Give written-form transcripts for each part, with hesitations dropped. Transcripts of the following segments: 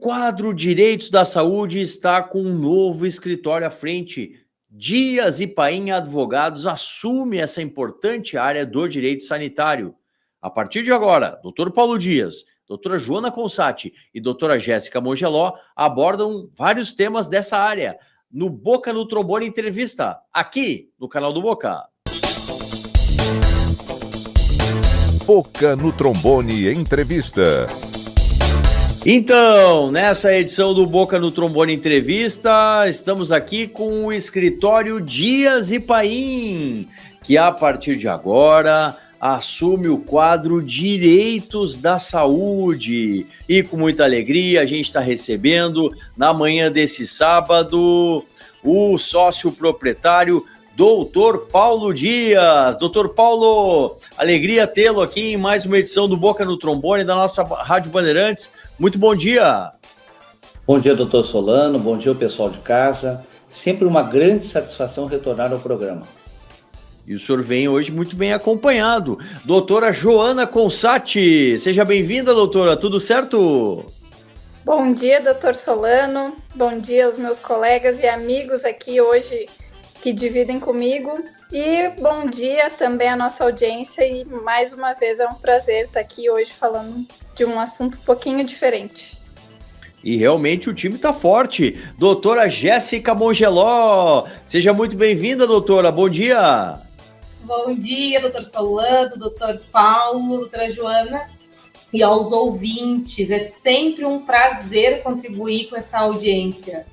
quadro Direitos da Saúde está com um novo escritório à frente. Dias e Paim Advogados assume essa importante área do direito sanitário. A partir de agora, Dr. Paulo Dias, doutora Joana Consati e doutora Jéssica Mongeló abordam vários temas dessa área no Boca no Trombone Entrevista, aqui no canal do Boca. Boca no Trombone Entrevista. Então, nessa edição do Boca no Trombone Entrevista, estamos aqui com o escritório Dias e Paim, que a partir de agora assume o quadro Direitos da Saúde. E com muita alegria a gente está recebendo, na manhã desse sábado, o sócio proprietário Doutor Paulo Dias. Doutor Paulo, alegria tê-lo aqui em mais uma edição do Boca no Trombone da nossa Rádio Bandeirantes. Muito bom dia. Bom dia, doutor Solano. Bom dia, o pessoal de casa. Sempre uma grande satisfação retornar ao programa. E o senhor vem hoje muito bem acompanhado. Doutora Joana Consati. Seja bem-vinda, doutora. Tudo certo? Bom dia, doutor Solano. Bom dia aos meus colegas e amigos aqui hoje que dividem comigo, e bom dia também à nossa audiência, e mais uma vez é um prazer estar aqui hoje falando de um assunto um pouquinho diferente. E realmente o time está forte. Doutora Jéssica Mongeló, seja muito bem-vinda, doutora, bom dia. Bom dia, doutor Solano, doutor Paulo, doutora Joana, e aos ouvintes, é sempre um prazer contribuir com essa audiência.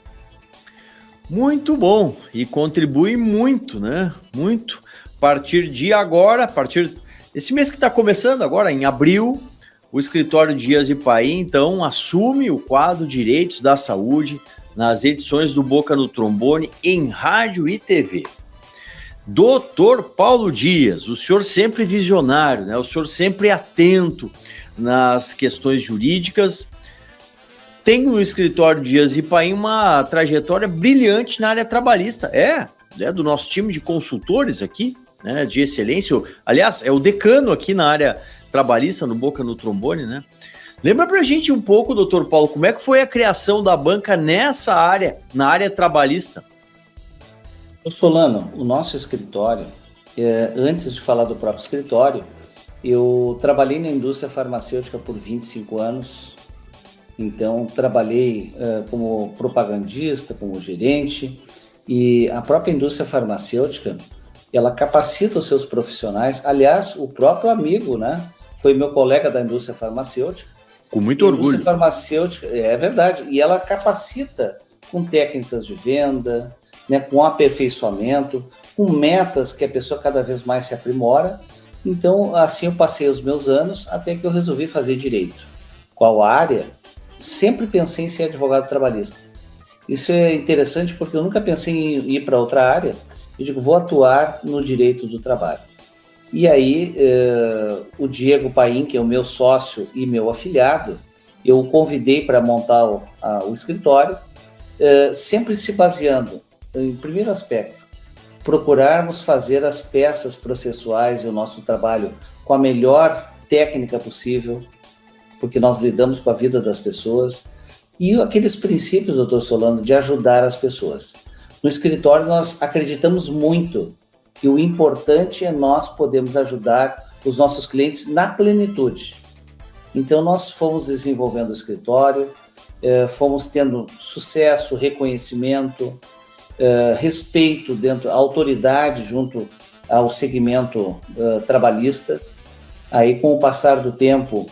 Muito bom, e contribui muito, né? Muito. A partir de agora, a partir desse mês que está começando agora, em abril, o escritório Dias e Paim, então, assume o quadro Direitos da Saúde nas edições do Boca no Trombone em rádio e TV. Doutor Paulo Dias, o senhor sempre visionário, né? O senhor sempre atento nas questões jurídicas. Tem no escritório Dias e Paim uma trajetória brilhante na área trabalhista. É do nosso time de consultores aqui, né, de excelência. Aliás, é o decano aqui na área trabalhista, no Boca no Trombone, né? Lembra pra gente um pouco, doutor Paulo, como é que foi a criação da banca nessa área, na área trabalhista? Solano, o nosso escritório, antes de falar do próprio escritório, eu trabalhei na indústria farmacêutica por 25 anos. Então, trabalhei como propagandista, como gerente, e a própria indústria farmacêutica, ela capacita os seus profissionais. Aliás, o próprio amigo, né, foi meu colega da indústria farmacêutica. Com muito orgulho. A indústria farmacêutica, é verdade, e ela capacita com técnicas de venda, né, com aperfeiçoamento, com metas que a pessoa cada vez mais se aprimora. Então, assim eu passei os meus anos até que eu resolvi fazer direito. Qual área? Sempre pensei em ser advogado trabalhista. Isso é interessante porque eu nunca pensei em ir para outra área. Eu digo, vou atuar no direito do trabalho. E aí, o Diego Paim, que é o meu sócio e meu afilhado, eu o convidei para montar o escritório, sempre se baseando, em primeiro aspecto, procurarmos fazer as peças processuais e o nosso trabalho com a melhor técnica possível, porque nós lidamos com a vida das pessoas, e aqueles princípios, doutor Solano, de ajudar as pessoas. No escritório, nós acreditamos muito que o importante é nós podermos ajudar os nossos clientes na plenitude. Então, nós fomos desenvolvendo o escritório, fomos tendo sucesso, reconhecimento, respeito dentro, autoridade junto ao segmento trabalhista. Aí, com o passar do tempo,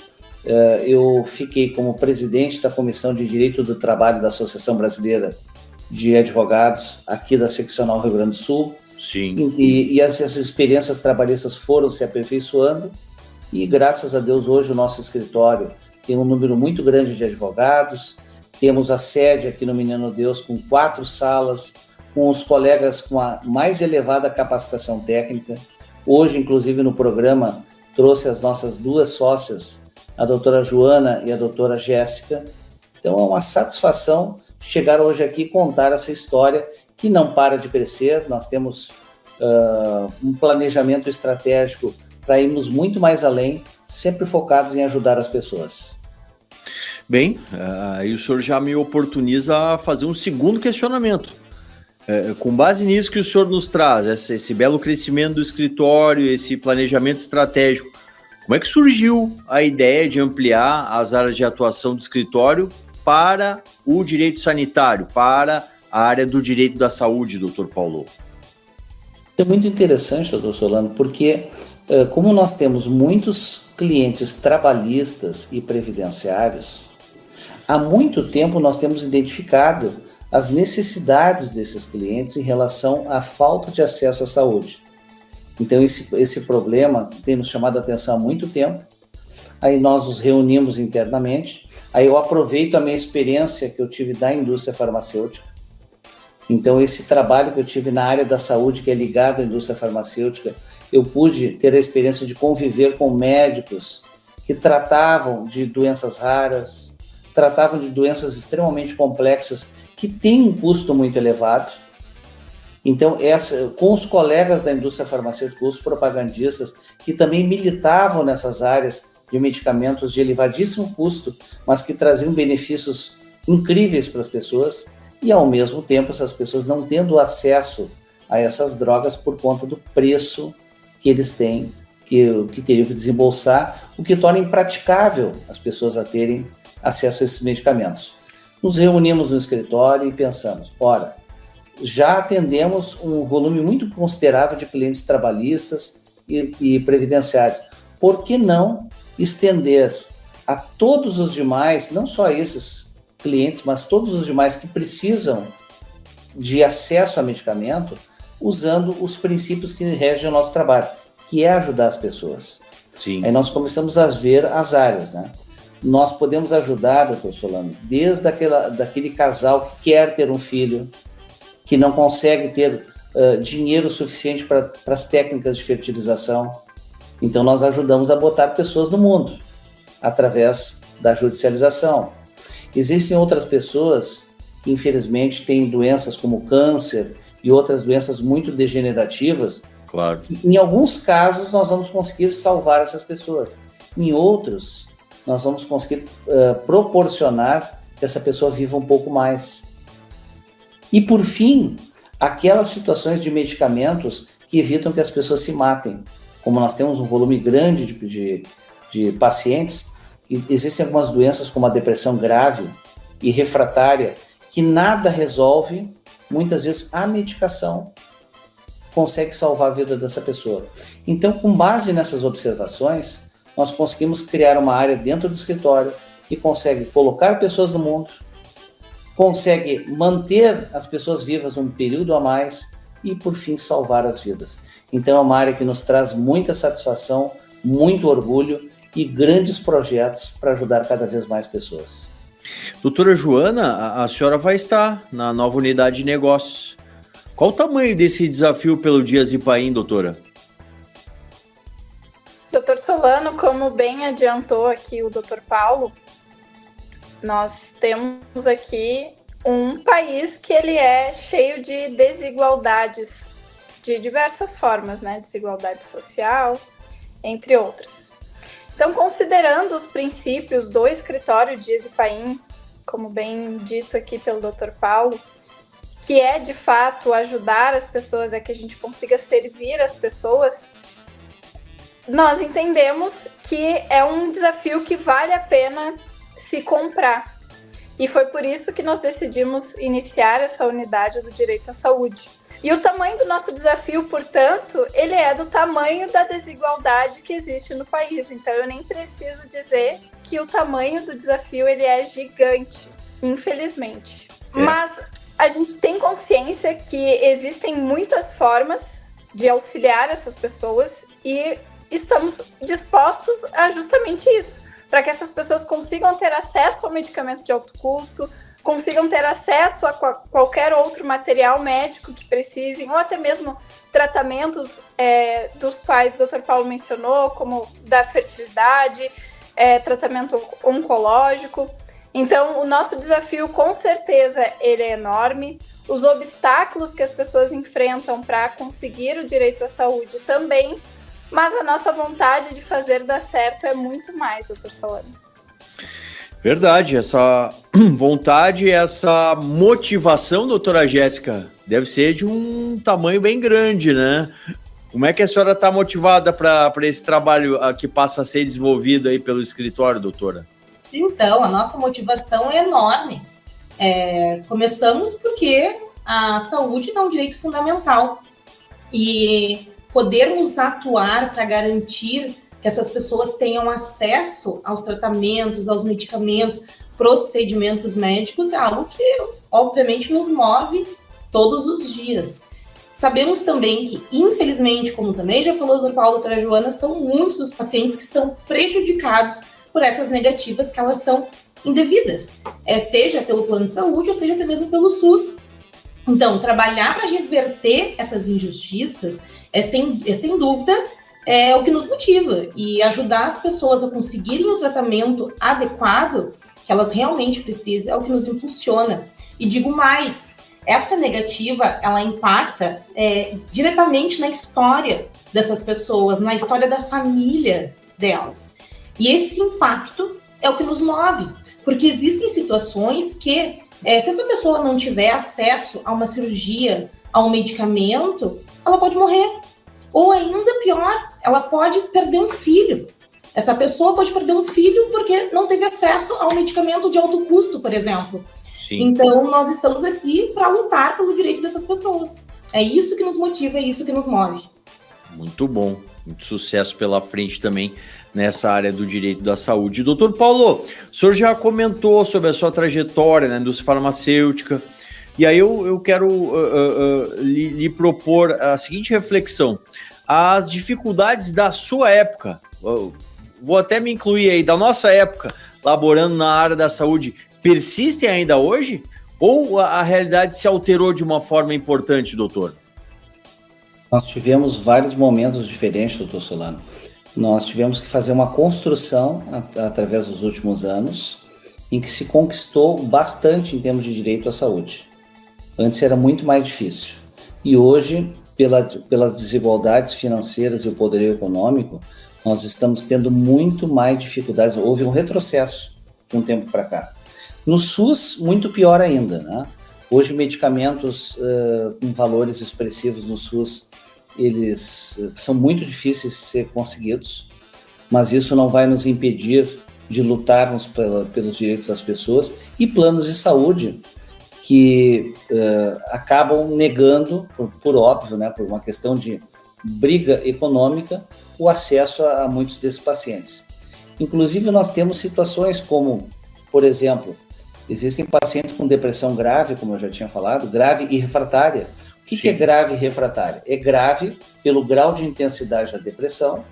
eu fiquei como presidente da Comissão de Direito do Trabalho da Associação Brasileira de Advogados, aqui da Seccional Rio Grande do Sul. Sim. E essas experiências trabalhistas foram se aperfeiçoando, e graças a Deus hoje o nosso escritório tem um número muito grande de advogados. Temos a sede aqui no Menino Deus com 4 salas, com os colegas com a mais elevada capacitação técnica. Hoje, inclusive, no programa, trouxe as nossas 2 sócias, a doutora Joana e a doutora Jéssica. Então é uma satisfação chegar hoje aqui e contar essa história que não para de crescer. Nós temos um planejamento estratégico para irmos muito mais além, sempre focados em ajudar as pessoas. Bem, aí o senhor já me oportuniza a fazer um segundo questionamento. Com base nisso que o senhor nos traz, esse belo crescimento do escritório, esse planejamento estratégico, como é que surgiu a ideia de ampliar as áreas de atuação do escritório para o direito sanitário, para a área do direito da saúde, doutor Paulo? É muito interessante, doutor Solano, porque como nós temos muitos clientes trabalhistas e previdenciários, há muito tempo nós temos identificado as necessidades desses clientes em relação à falta de acesso à saúde. Então, esse problema tem nos chamado a atenção há muito tempo. Aí nós nos reunimos internamente. Aí eu aproveito a minha experiência que eu tive da indústria farmacêutica. Então, esse trabalho que eu tive na área da saúde, que é ligado à indústria farmacêutica, eu pude ter a experiência de conviver com médicos que tratavam de doenças raras, tratavam de doenças extremamente complexas, que têm um custo muito elevado. Então, com os colegas da indústria farmacêutica, os propagandistas, que também militavam nessas áreas de medicamentos de elevadíssimo custo, mas que traziam benefícios incríveis para as pessoas, e ao mesmo tempo essas pessoas não tendo acesso a essas drogas por conta do preço que eles têm, que teriam que desembolsar, o que torna impraticável as pessoas a terem acesso a esses medicamentos. Nos reunimos no escritório e pensamos, ora, já atendemos um volume muito considerável de clientes trabalhistas e previdenciários. Por que não estender a todos os demais, não só esses clientes, mas todos os demais que precisam de acesso a medicamento, usando os princípios que regem o nosso trabalho, que é ajudar as pessoas. Sim. Aí nós começamos a ver as áreas, né? Nós podemos ajudar, doutor Solano, desde daquele casal que quer ter um filho, que não consegue ter dinheiro suficiente para as técnicas de fertilização. Então, nós ajudamos a botar pessoas no mundo, através da judicialização. Existem outras pessoas que, infelizmente, têm doenças como câncer e outras doenças muito degenerativas. Claro. Em alguns casos, nós vamos conseguir salvar essas pessoas. Em outros, nós vamos conseguir proporcionar que essa pessoa viva um pouco mais. E, por fim, aquelas situações de medicamentos que evitam que as pessoas se matem. Como nós temos um volume grande de pacientes, existem algumas doenças como a depressão grave e refratária, que nada resolve, muitas vezes a medicação consegue salvar a vida dessa pessoa. Então, com base nessas observações, nós conseguimos criar uma área dentro do escritório que consegue colocar pessoas no mundo, consegue manter as pessoas vivas um período a mais e, por fim, salvar as vidas. Então, é uma área que nos traz muita satisfação, muito orgulho e grandes projetos para ajudar cada vez mais pessoas. Doutora Joana, a senhora vai estar na nova unidade de negócios. Qual o tamanho desse desafio pelo Dias Ipaim, doutora? Doutor Solano, como bem adiantou aqui o doutor Paulo, nós temos aqui um país que ele é cheio de desigualdades de diversas formas, né? Desigualdade social, entre outras. Então, considerando os princípios do escritório Dias Ipaim, como bem dito aqui pelo doutor Paulo, que é de fato ajudar as pessoas, é que a gente consiga servir as pessoas, nós entendemos que é um desafio que vale a pena se comprar. E foi por isso que nós decidimos iniciar essa unidade do direito à saúde. E o tamanho do nosso desafio, portanto, ele é do tamanho da desigualdade que existe no país. Então, eu nem preciso dizer que o tamanho do desafio ele é gigante, infelizmente. Mas a gente tem consciência que existem muitas formas de auxiliar essas pessoas e estamos dispostos a justamente isso, para que essas pessoas consigam ter acesso ao medicamento de alto custo, consigam ter acesso a qualquer outro material médico que precisem, ou até mesmo tratamentos dos quais o Dr. Paulo mencionou, como da fertilidade, tratamento oncológico. Então, o nosso desafio, com certeza, ele é enorme. Os obstáculos que as pessoas enfrentam para conseguir o direito à saúde também, mas a nossa vontade de fazer dar certo é muito mais, doutor Solano. Verdade, essa vontade, essa motivação, doutora Jéssica, deve ser de um tamanho bem grande, né? Como é que a senhora está motivada para esse trabalho que passa a ser desenvolvido aí pelo escritório, doutora? Então, a nossa motivação é enorme. Começamos porque a saúde é um direito fundamental e podermos atuar para garantir que essas pessoas tenham acesso aos tratamentos, aos medicamentos, procedimentos médicos, é algo que, obviamente, nos move todos os dias. Sabemos também que, infelizmente, como também já falou o Dr. Paulo e a doutora Joana, são muitos os pacientes que são prejudicados por essas negativas, que elas são indevidas, seja pelo plano de saúde ou seja até mesmo pelo SUS. Então, trabalhar para reverter essas injustiças sem dúvida, é o que nos motiva, e ajudar as pessoas a conseguirem o tratamento adequado que elas realmente precisam é o que nos impulsiona. E digo mais, essa negativa, ela impacta diretamente na história dessas pessoas, na história da família delas. E esse impacto é o que nos move, porque existem situações que, se essa pessoa não tiver acesso a uma cirurgia, a um medicamento, ela pode morrer. Ou ainda pior, ela pode perder um filho. Essa pessoa pode perder um filho porque não teve acesso ao medicamento de alto custo, por exemplo. Sim. Então, nós estamos aqui para lutar pelo direito dessas pessoas. É isso que nos motiva, é isso que nos move. Muito bom. Muito sucesso pela frente também nessa área do direito da saúde. Doutor Paulo, o senhor já comentou sobre a sua trajetória na indústria farmacêutica, e aí eu quero lhe propor a seguinte reflexão. As dificuldades da sua época, vou até me incluir aí, da nossa época, laborando na área da saúde, persistem ainda hoje? Ou a realidade se alterou de uma forma importante, doutor? Nós tivemos vários momentos diferentes, doutor Solano. Nós tivemos que fazer uma construção através dos últimos anos, em que se conquistou bastante em termos de direito à saúde. Antes era muito mais difícil. E hoje, pelas desigualdades financeiras e o poderio econômico, nós estamos tendo muito mais dificuldades. Houve um retrocesso de um tempo para cá. No SUS, muito pior ainda, né? Hoje, medicamentos com valores expressivos no SUS, eles são muito difíceis de ser conseguidos, mas isso não vai nos impedir de lutarmos pelos direitos das pessoas, e planos de saúde que acabam negando, por óbvio, né, por uma questão de briga econômica, o acesso a muitos desses pacientes. Inclusive, nós temos situações como, por exemplo, existem pacientes com depressão grave, como eu já tinha falado, grave e refratária. O que é grave e refratária? É grave pelo grau de intensidade da depressão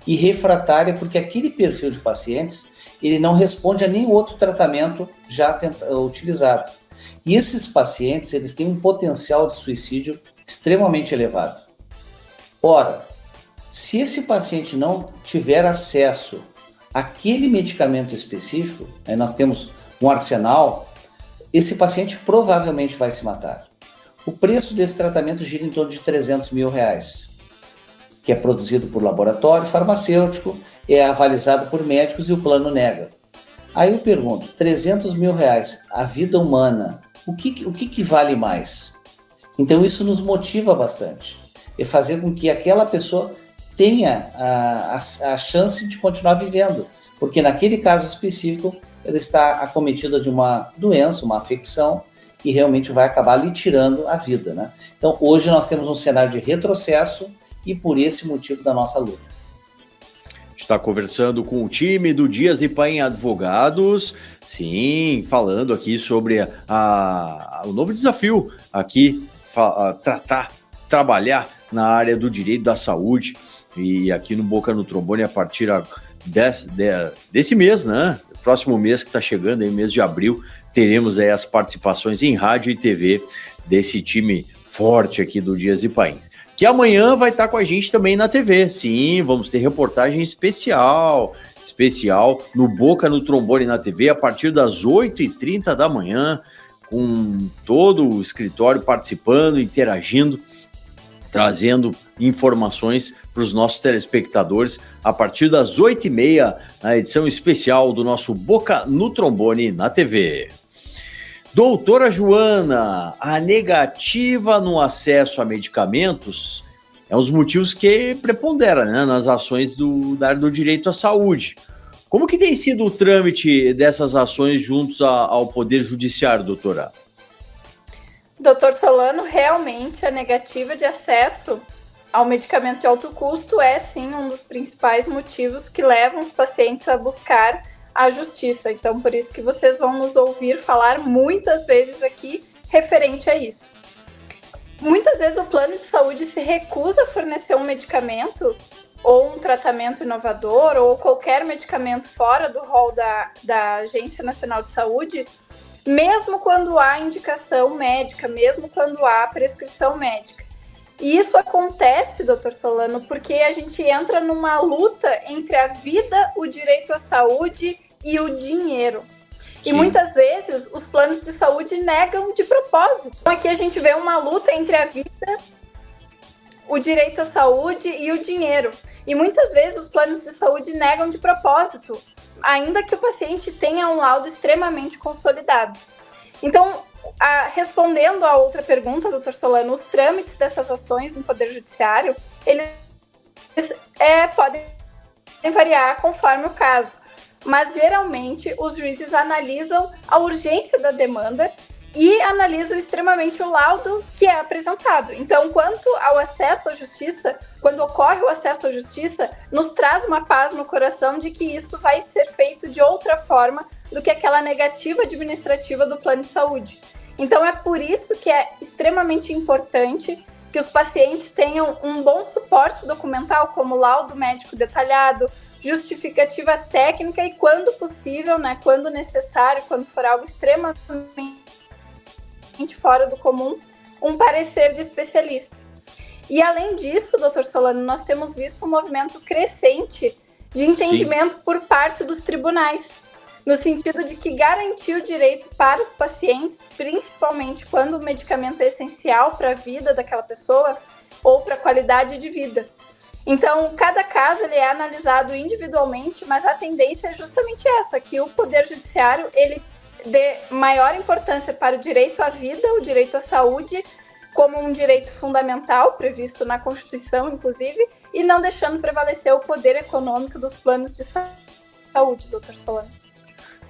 e refratária porque aquele perfil de pacientes, ele não responde a nenhum outro tratamento já utilizado. E esses pacientes, eles têm um potencial de suicídio extremamente elevado. Ora, se esse paciente não tiver acesso àquele medicamento específico, aí nós temos um arsenal, esse paciente provavelmente vai se matar. O preço desse tratamento gira em torno de R$300 mil, que é produzido por laboratório farmacêutico, é avalizado por médicos e o plano nega. Aí eu pergunto, R$300 mil, a vida humana, o que vale mais? Então isso nos motiva bastante, é fazer com que aquela pessoa tenha a chance de continuar vivendo, porque naquele caso específico ela está acometida de uma doença, uma afecção, que realmente vai acabar lhe tirando a vida, né? Então hoje nós temos um cenário de retrocesso e por esse motivo da nossa luta. Está conversando com o time do Dias e Paim Advogados, sim, falando aqui sobre o novo desafio aqui, trabalhar na área do direito da saúde, e aqui no Boca no Trombone a partir desse mês, né? Próximo mês que está chegando, aí, mês de abril, teremos aí as participações em rádio e TV desse time forte aqui do Dias e Paim, que amanhã vai estar com a gente também na TV. Sim, vamos ter reportagem especial no Boca no Trombone na TV, a partir das 8h30 da manhã, com todo o escritório participando, interagindo, trazendo informações para os nossos telespectadores a partir das 8h30, na edição especial do nosso Boca no Trombone na TV. Doutora Joana, a negativa no acesso a medicamentos é um dos motivos que prepondera, né, nas ações da área do direito à saúde. Como que tem sido o trâmite dessas ações juntos ao Poder Judiciário, doutora? Doutor Solano, realmente a negativa de acesso ao medicamento de alto custo é, sim, um dos principais motivos que levam os pacientes a buscar a justiça. Então, por isso que vocês vão nos ouvir falar muitas vezes aqui referente a isso. Muitas vezes o plano de saúde se recusa a fornecer um medicamento ou um tratamento inovador ou qualquer medicamento fora do rol da Agência Nacional de Saúde, mesmo quando há indicação médica, mesmo quando há prescrição médica. E isso acontece, doutor Solano, porque a gente entra numa luta entre a vida, o direito à saúde e o dinheiro. Sim. E muitas vezes os planos de saúde negam de propósito. Então aqui a gente vê uma luta entre a vida, o direito à saúde e o dinheiro. E muitas vezes os planos de saúde negam de propósito, ainda que o paciente tenha um laudo extremamente consolidado. Então, respondendo a outra pergunta, doutor Solano, os trâmites dessas ações no Poder Judiciário, eles podem variar conforme o caso, mas geralmente os juízes analisam a urgência da demanda e analisam extremamente o laudo que é apresentado. Então, quanto ao acesso à justiça, quando ocorre o acesso à justiça, nos traz uma paz no coração de que isso vai ser feito de outra forma do que aquela negativa administrativa do plano de saúde. Então, é por isso que é extremamente importante que os pacientes tenham um bom suporte documental, como laudo médico detalhado, justificativa técnica e, quando possível, né, quando necessário, quando for algo extremamente fora do comum, um parecer de especialista. E, além disso, doutor Solano, nós temos visto um movimento crescente de entendimento por parte dos tribunais, no sentido de que garantir o direito para os pacientes, principalmente quando o medicamento é essencial para a vida daquela pessoa ou para a qualidade de vida. Então, cada caso ele é analisado individualmente, mas a tendência é justamente essa, que o Poder Judiciário ele dê maior importância para o direito à vida, o direito à saúde, como um direito fundamental, previsto na Constituição, inclusive, e não deixando prevalecer o poder econômico dos planos de saúde, doutor Solano.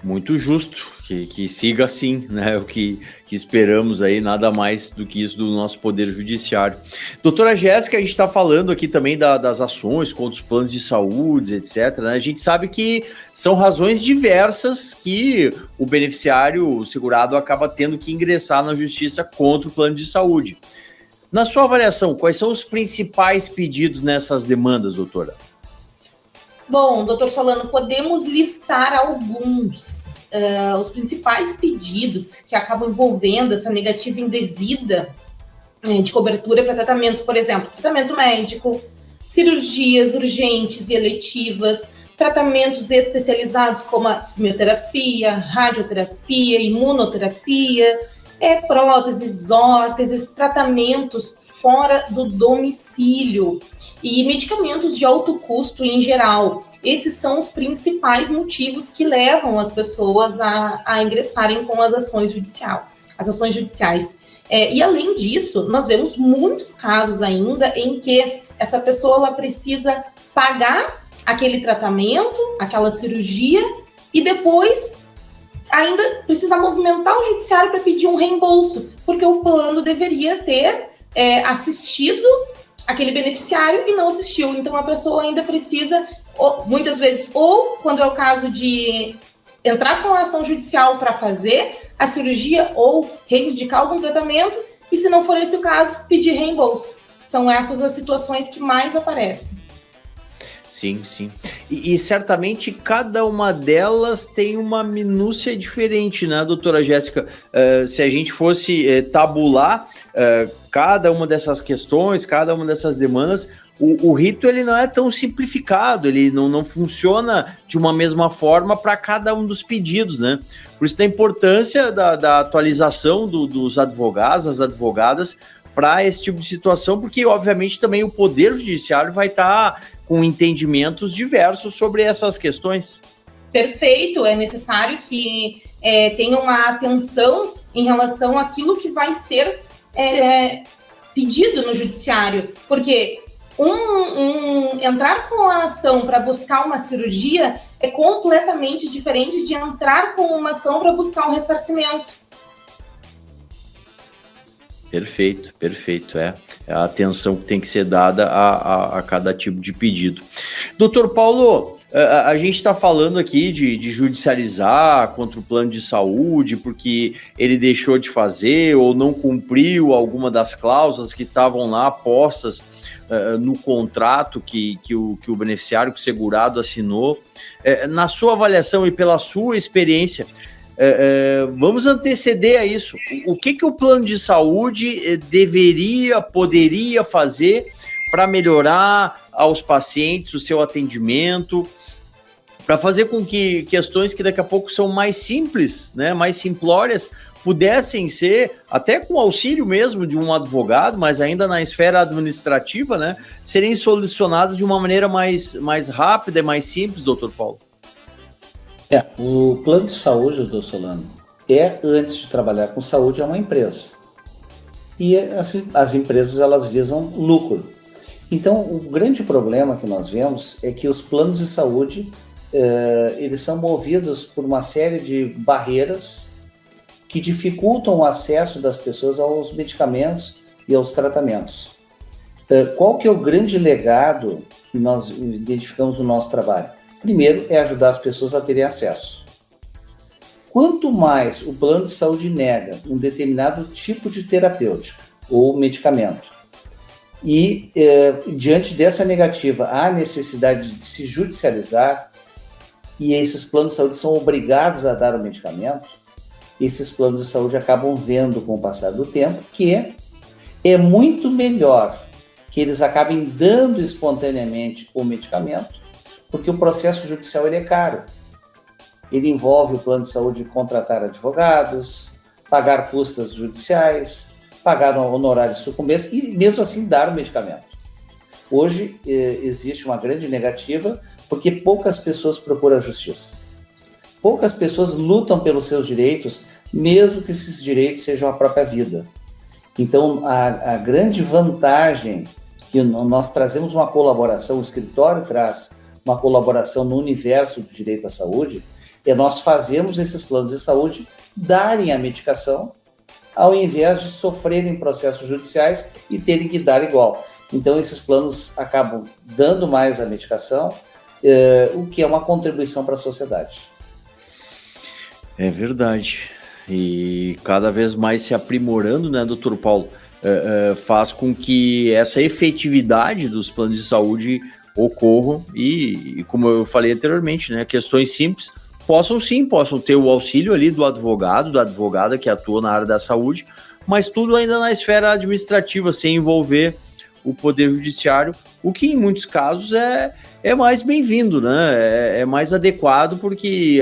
Muito justo, que siga assim, né? O que esperamos aí, nada mais do que isso do nosso Poder Judiciário. Doutora Jéssica, a gente está falando aqui também das ações contra os planos de saúde, etc., né? A gente sabe que são razões diversas que o beneficiário, o segurado, acaba tendo que ingressar na justiça contra o plano de saúde. Na sua avaliação, quais são os principais pedidos nessas demandas, doutora? Bom, doutor Solano, podemos listar alguns. Os principais pedidos que acabam envolvendo essa negativa indevida de cobertura para tratamentos, por exemplo, tratamento médico, cirurgias urgentes e eletivas, tratamentos especializados como a quimioterapia, radioterapia, imunoterapia, próteses, órteses, tratamentos fora do domicílio e medicamentos de alto custo em geral. Esses são os principais motivos que levam as pessoas a ingressarem com as ações judiciais. E além disso, nós vemos muitos casos ainda em que essa pessoa ela precisa pagar aquele tratamento, aquela cirurgia, e depois ainda precisa movimentar o judiciário para pedir um reembolso, porque o plano deveria ter assistido aquele beneficiário e não assistiu. Então a pessoa ainda precisa, muitas vezes, ou quando é o caso de entrar com a ação judicial para fazer a cirurgia ou reivindicar algum tratamento, e se não for esse o caso, pedir reembolso. São essas as situações que mais aparecem. Sim, sim. E certamente cada uma delas tem uma minúcia diferente, né, doutora Jéssica? Se a gente fosse tabular cada uma dessas questões, cada uma dessas demandas, o rito ele não é tão simplificado, ele não funciona de uma mesma forma para cada um dos pedidos, né? Por isso da importância da atualização dos advogados, das advogadas, para esse tipo de situação, porque, obviamente, também o Poder Judiciário vai estar com entendimentos diversos sobre essas questões. Perfeito, é necessário que tenha uma atenção em relação àquilo que vai ser pedido no judiciário, porque entrar com a ação para buscar uma cirurgia é completamente diferente de entrar com uma ação para buscar um ressarcimento. Perfeito. É a atenção que tem que ser dada a cada tipo de pedido. Doutor Paulo, a gente está falando aqui de judicializar contra o plano de saúde, porque ele deixou de fazer ou não cumpriu alguma das cláusulas que estavam lá postas no contrato que o beneficiário, que o segurado assinou. Na sua avaliação e pela sua experiência, vamos anteceder a isso. O que o plano de saúde poderia fazer para melhorar aos pacientes o seu atendimento, para fazer com que questões que daqui a pouco são mais simples, né, mais simplórias, pudessem ser, até com auxílio mesmo de um advogado, mas ainda na esfera administrativa, né, serem solucionadas de uma maneira mais rápida e mais simples, doutor Paulo? O plano de saúde, doutor Solano, antes de trabalhar com saúde, é uma empresa. E as empresas, elas visam lucro. Então, o grande problema que nós vemos é que os planos de saúde, eles são movidos por uma série de barreiras que dificultam o acesso das pessoas aos medicamentos e aos tratamentos. Qual que é o grande legado que nós identificamos no nosso trabalho? Primeiro, é ajudar as pessoas a terem acesso. Quanto mais o plano de saúde nega um determinado tipo de terapêutica ou medicamento, e diante dessa negativa há necessidade de se judicializar, e esses planos de saúde são obrigados a dar o medicamento, esses planos de saúde acabam vendo com o passar do tempo que é muito melhor que eles acabem dando espontaneamente o medicamento, porque o processo judicial ele é caro. Ele envolve o plano de saúde contratar advogados, pagar custas judiciais, pagar honorários de sucumbência e mesmo assim dar o medicamento. Hoje existe uma grande negativa porque poucas pessoas procuram a justiça. Poucas pessoas lutam pelos seus direitos, mesmo que esses direitos sejam a própria vida. Então, a grande vantagem que nós trazemos uma colaboração, o escritório traz uma colaboração no universo do direito à saúde, nós fazemos esses planos de saúde darem a medicação, ao invés de sofrerem processos judiciais e terem que dar igual. Então, esses planos acabam dando mais a medicação, o que é uma contribuição para a sociedade. É verdade. E cada vez mais se aprimorando, né, doutor Paulo, faz com que essa efetividade dos planos de saúde ocorram e, como eu falei anteriormente, né, questões simples possam ter o auxílio ali do advogado, da advogada que atua na área da saúde, mas tudo ainda na esfera administrativa, sem envolver o Poder Judiciário, o que em muitos casos é mais bem-vindo, né? É mais adequado porque,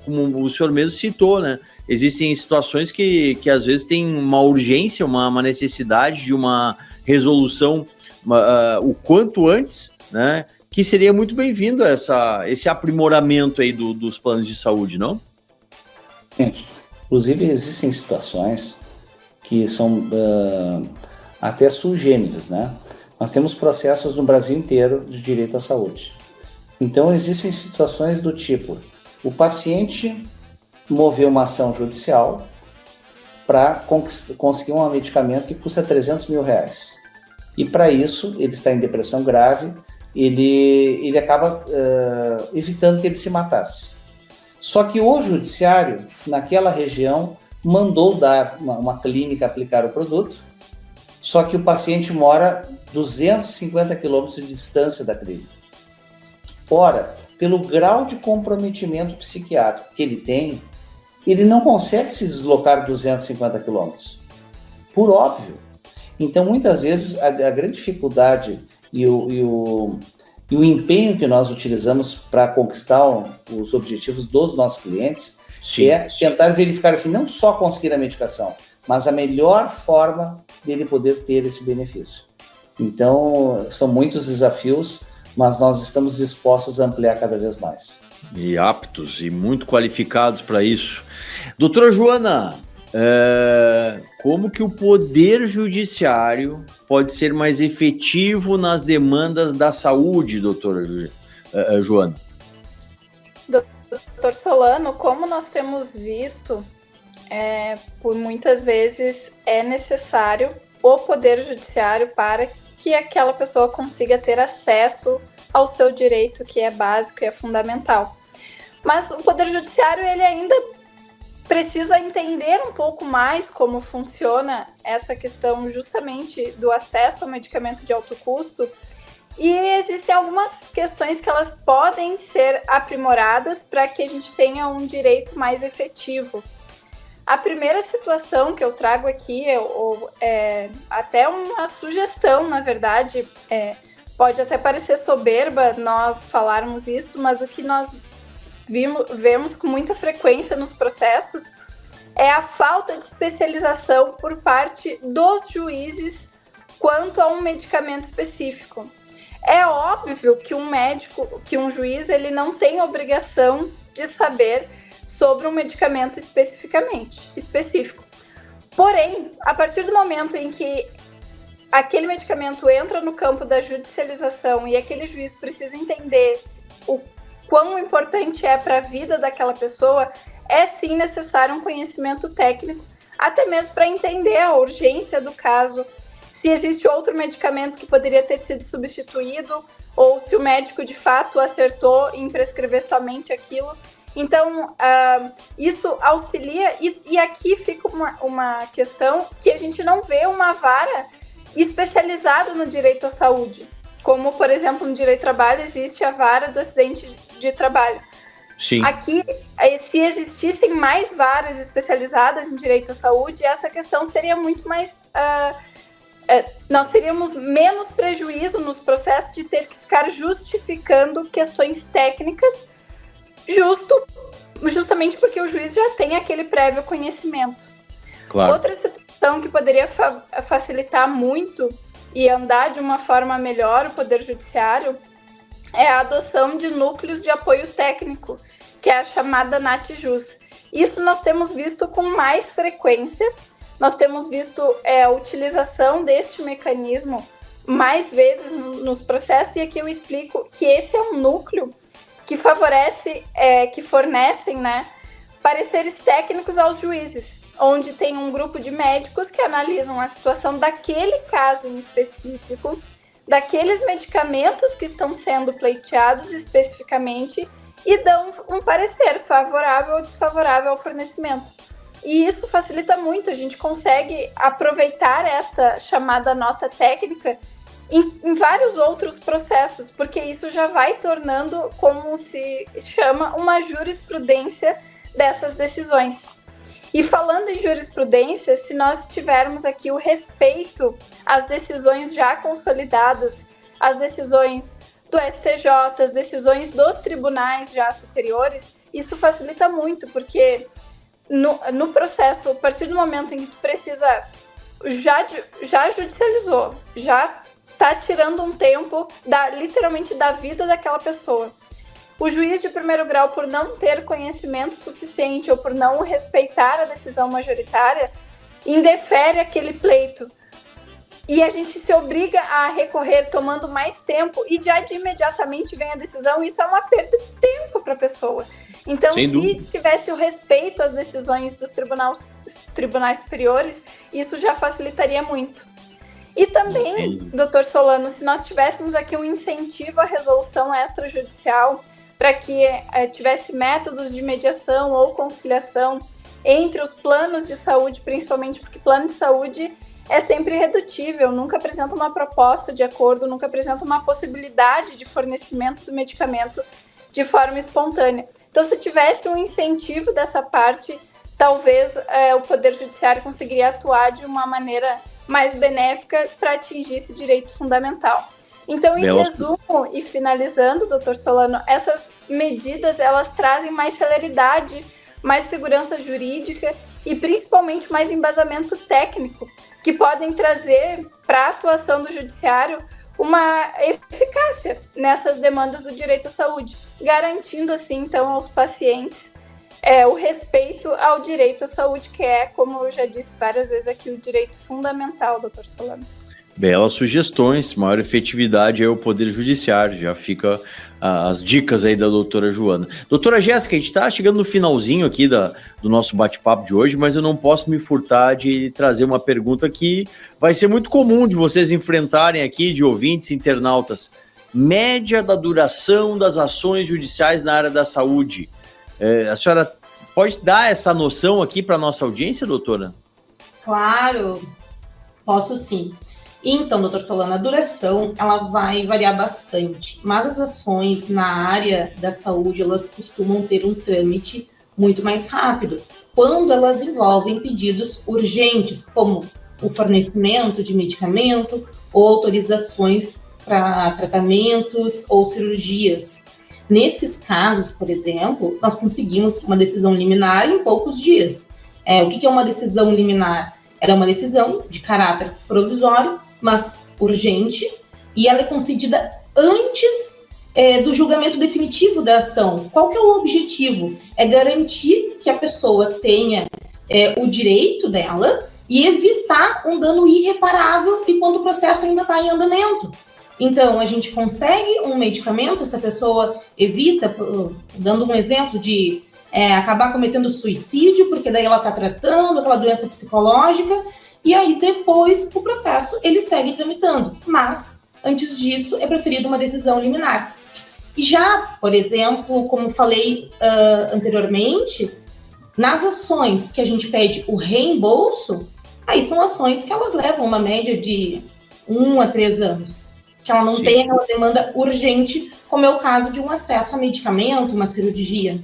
como o senhor mesmo citou, né? Existem situações que às vezes tem uma urgência, uma necessidade de uma resolução o quanto antes, né? Que seria muito bem-vindo esse aprimoramento aí dos planos de saúde, não? Inclusive, existem situações que são até sui generis, né? Nós temos processos no Brasil inteiro de direito à saúde. Então, existem situações do tipo, o paciente moveu uma ação judicial para conseguir um medicamento que custa R$300 mil. E para isso, ele está em depressão grave, ele acaba evitando que ele se matasse. Só que o judiciário, naquela região, mandou dar uma clínica aplicar o produto, só que o paciente mora 250 quilômetros de distância da clínica. Ora, pelo grau de comprometimento psiquiátrico que ele tem, ele não consegue se deslocar 250 quilômetros. Por óbvio. Então, muitas vezes, a grande dificuldade e o empenho que nós utilizamos para conquistar os objetivos dos nossos clientes tentar verificar, assim, não só conseguir a medicação, mas a melhor forma dele poder ter esse benefício. Então, são muitos desafios, mas nós estamos dispostos a ampliar cada vez mais. E aptos e muito qualificados para isso. Doutora Joana, como que o Poder Judiciário pode ser mais efetivo nas demandas da saúde, doutora Joana? Doutor Solano, como nós temos visto, por muitas vezes é necessário o Poder Judiciário para que aquela pessoa consiga ter acesso ao seu direito, que é básico e é fundamental. Mas o Poder Judiciário, ele ainda precisa entender um pouco mais como funciona essa questão justamente do acesso ao medicamento de alto custo, e existem algumas questões que elas podem ser aprimoradas para que a gente tenha um direito mais efetivo. A primeira situação que eu trago aqui é até uma sugestão, na verdade, pode até parecer soberba nós falarmos isso, mas o que nós vemos com muita frequência nos processos é a falta de especialização por parte dos juízes quanto a um medicamento específico. É óbvio que um médico, que um juiz, ele não tem obrigação de saber sobre um medicamento específico. Porém, a partir do momento em que aquele medicamento entra no campo da judicialização e aquele juiz precisa entender o quão importante é para a vida daquela pessoa, é sim necessário um conhecimento técnico, até mesmo para entender a urgência do caso, se existe outro medicamento que poderia ter sido substituído, ou se o médico de fato acertou em prescrever somente aquilo. Então, isso auxilia, e aqui fica uma questão que a gente não vê uma vara especializada no direito à saúde. Como, por exemplo, no direito do trabalho existe a vara do acidente de trabalho. Sim. Aqui, se existissem mais varas especializadas em direito à saúde, essa questão seria muito mais... nós teríamos menos prejuízo nos processos de ter que ficar justificando questões técnicas, justamente porque o juiz já tem aquele prévio conhecimento. Claro. Outra situação que poderia facilitar muito e andar de uma forma melhor o Poder Judiciário é a adoção de núcleos de apoio técnico, que é a chamada NATJUS. Isso nós temos visto com mais frequência. Nós temos visto a utilização deste mecanismo mais vezes nos processos, e aqui eu explico que esse é um núcleo que favorece, que fornecem, pareceres técnicos aos juízes, onde tem um grupo de médicos que analisam a situação daquele caso em específico, daqueles medicamentos que estão sendo pleiteados especificamente, e dão um parecer favorável ou desfavorável ao fornecimento. E isso facilita muito, a gente consegue aproveitar essa chamada nota técnica em vários outros processos, porque isso já vai tornando, como se chama, uma jurisprudência dessas decisões. E falando em jurisprudência, se nós tivermos aqui o respeito às decisões já consolidadas, às decisões do STJ, as decisões dos tribunais já superiores, isso facilita muito, porque no processo, a partir do momento em que tu precisa, já judicializou, já está tirando um tempo literalmente da vida daquela pessoa. O juiz de primeiro grau, por não ter conhecimento suficiente ou por não respeitar a decisão majoritária, indefere aquele pleito. E a gente se obriga a recorrer tomando mais tempo, e já de imediatamente vem a decisão. Isso é uma perda de tempo para a pessoa. Então, se tivesse o respeito às decisões dos tribunais superiores, isso já facilitaria muito. E também, doutor Solano, se nós tivéssemos aqui um incentivo à resolução extrajudicial, para que tivesse métodos de mediação ou conciliação entre os planos de saúde, principalmente porque plano de saúde é sempre irredutível, nunca apresenta uma proposta de acordo, nunca apresenta uma possibilidade de fornecimento do medicamento de forma espontânea. Então, se tivesse um incentivo dessa parte, talvez o Poder Judiciário conseguiria atuar de uma maneira mais benéfica para atingir esse direito fundamental. Então, em resumo e finalizando, doutor Solano, essas medidas elas trazem mais celeridade, mais segurança jurídica e principalmente mais embasamento técnico, que podem trazer para a atuação do judiciário uma eficácia nessas demandas do direito à saúde, garantindo assim então aos pacientes o respeito ao direito à saúde, que é, como eu já disse várias vezes aqui, o direito fundamental, doutor Solano. Belas sugestões, maior efetividade aí ao Poder Judiciário, já fica as dicas aí da doutora Joana. Doutora Jéssica, a gente está chegando no finalzinho aqui do nosso bate-papo de hoje, mas eu não posso me furtar de trazer uma pergunta que vai ser muito comum de vocês enfrentarem aqui, de ouvintes, internautas. Média da duração das ações judiciais na área da saúde. A senhora pode dar essa noção aqui para a nossa audiência, doutora? Claro, posso sim. Então, doutor Solano, a duração ela vai variar bastante, mas as ações na área da saúde, elas costumam ter um trâmite muito mais rápido, quando elas envolvem pedidos urgentes, como o fornecimento de medicamento ou autorizações para tratamentos ou cirurgias. Nesses casos, por exemplo, nós conseguimos uma decisão liminar em poucos dias. O que é uma decisão liminar? Ela é uma decisão de caráter provisório, mas urgente, e ela é concedida antes do julgamento definitivo da ação. Qual que é o objetivo? É garantir que a pessoa tenha o direito dela e evitar um dano irreparável enquanto o processo ainda está em andamento. Então, a gente consegue um medicamento, essa pessoa evita, dando um exemplo de acabar cometendo suicídio, porque daí ela está tratando aquela doença psicológica, e aí depois o processo ele segue tramitando. Mas, antes disso, é preferida uma decisão liminar. E já, por exemplo, como falei anteriormente, nas ações que a gente pede o reembolso, aí são ações que elas levam uma média de 1 a 3 anos. Que ela não tem aquela demanda urgente, como é o caso de um acesso a medicamento, uma cirurgia.